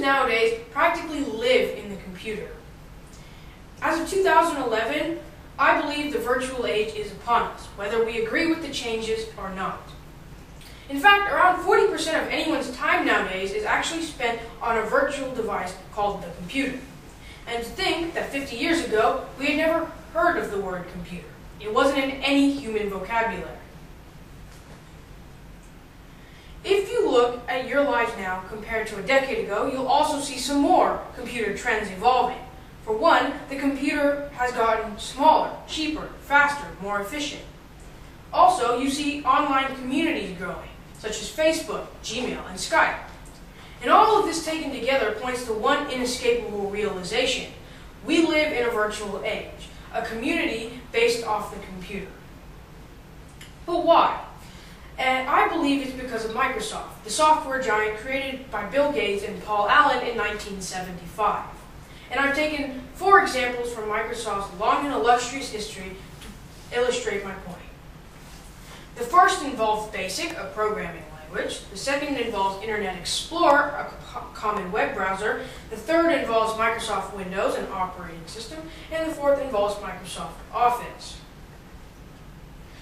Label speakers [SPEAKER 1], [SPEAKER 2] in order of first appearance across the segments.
[SPEAKER 1] nowadays practically live in the computer. As of 2011, I believe the virtual age is upon us, whether we agree with the changes or not. In fact, around 40% of anyone's time nowadays is actually spent on a virtual device called the computer. And to think that 50 years ago, we had never heard of the word computer. It wasn't in any human vocabulary. If you look at your lives now compared to a decade ago, you'll also see some more computer trends evolving. For one, the computer has gotten smaller, cheaper, faster, more efficient. Also, you see online communities growing, such as Facebook, Gmail, and Skype. And all of this taken together points to one inescapable realization. We live in a virtual age, a community based off the computer. But why? And I believe it's because of Microsoft, the software giant created by Bill Gates and Paul Allen in 1975. And I've taken 4 examples from Microsoft's long and illustrious history to illustrate my point. The first involves BASIC, a programming language. The second involves Internet Explorer, a common web browser. The third involves Microsoft Windows, an operating system. And the fourth involves Microsoft Office.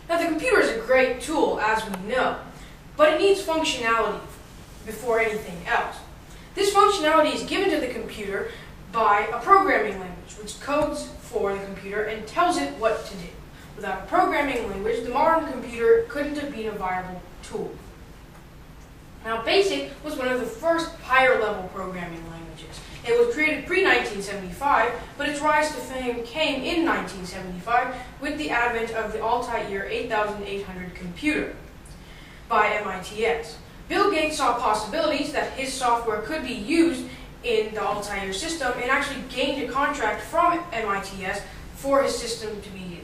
[SPEAKER 1] Now, the computer is a great tool, as we know, but it needs functionality before anything else. This functionality is given to the computer by a programming language, which codes for the computer and tells it what to do. Without a programming language, the modern computer couldn't have been a viable tool. Now, BASIC was one of the first higher-level programming languages. It was created pre-1975, but its rise to fame came in 1975 with the advent of the Altair 8800 computer by MITS. Bill Gates saw possibilities that his software could be used in the Altair system and actually gained a contract from MITS for his system to be used.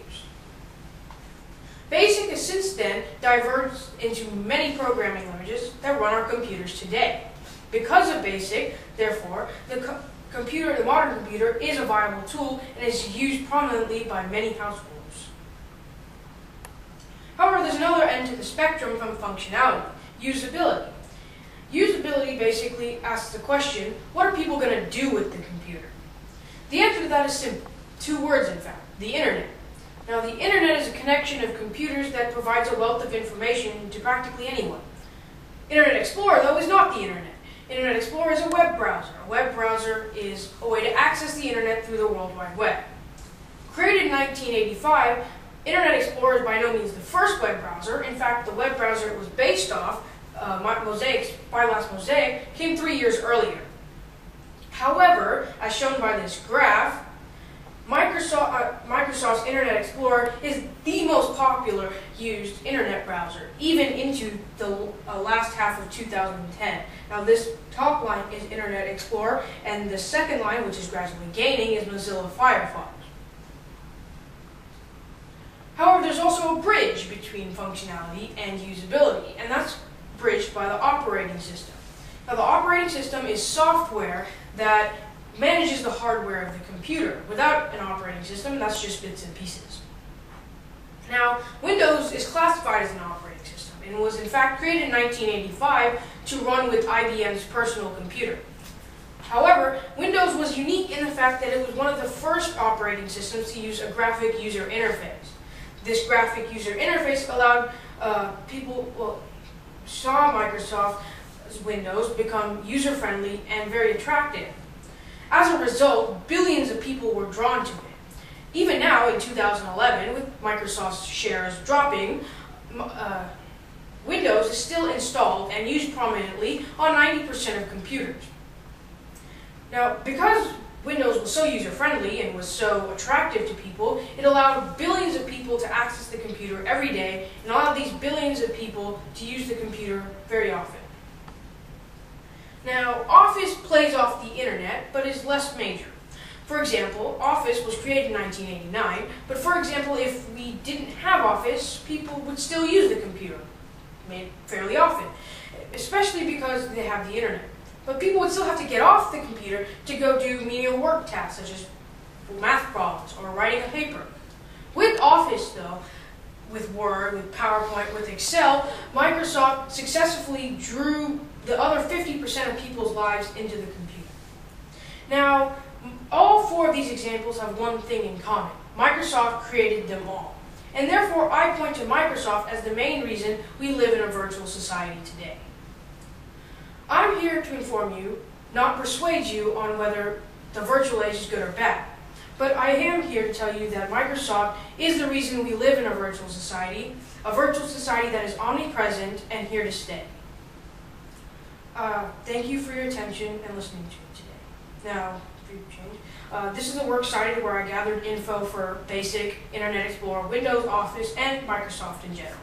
[SPEAKER 1] BASIC has since then diverged into many programming languages that run our computers today. Because of BASIC, therefore, the modern computer is a viable tool and is used prominently by many households. However, there's another end to the spectrum from functionality: usability. Usability basically asks the question, what are people going to do with the computer? The answer to that is simple. 2 words, in fact: the Internet. Now, the Internet is a connection of computers that provides a wealth of information to practically anyone. Internet Explorer, though, is not the Internet. Internet Explorer is a web browser. A web browser is a way to access the Internet through the World Wide Web. Created in 1985, Internet Explorer is by no means the first web browser. In fact, the web browser it was based off, Mosaic's Mosaic, came 3 years earlier. However, as shown by this graph, Microsoft's Internet Explorer is the most popular used internet browser, even into the last half of 2010. Now, this top line is Internet Explorer, and the second line, which is gradually gaining, is Mozilla Firefox. However, there's also a bridge between functionality and usability, and that's bridged by the operating system. Now, the operating system is software that manages the hardware of the computer. Without an operating system, that's just bits and pieces. Now, Windows is classified as an operating system and was in fact created in 1985 to run with IBM's personal computer. However, Windows was unique in the fact that it was one of the first operating systems to use a graphic user interface. This graphic user interface allowed saw Microsoft's Windows become user-friendly and very attractive. As a result, billions of people were drawn to it. Even now, in 2011, with Microsoft's shares dropping, Windows is still installed and used prominently on 90% of computers. Now, because Windows was so user-friendly and was so attractive to people, it allowed billions of people to access the computer every day, and allowed these billions of people to use the computer very often. Now, Office plays off the Internet, but is less major. For example, Office was created in 1989, but for example, if we didn't have Office, people would still use the computer fairly often, especially because they have the Internet. But people would still have to get off the computer to go do menial work tasks, such as math problems or writing a paper. With Office, though, with Word, with PowerPoint, with Excel, Microsoft successfully drew the other 50% of people's lives into the computer. Now, all four of these examples have one thing in common. Microsoft created them all. And therefore, I point to Microsoft as the main reason we live in a virtual society today. I'm here to inform you, not persuade you on whether the virtual age is good or bad. But I am here to tell you that Microsoft is the reason we live in a virtual society that is omnipresent and here to stay. Thank you for your attention and listening to me today. Now, this is the works cited where I gathered info for BASIC, Internet Explorer, Windows, Office, and Microsoft in general.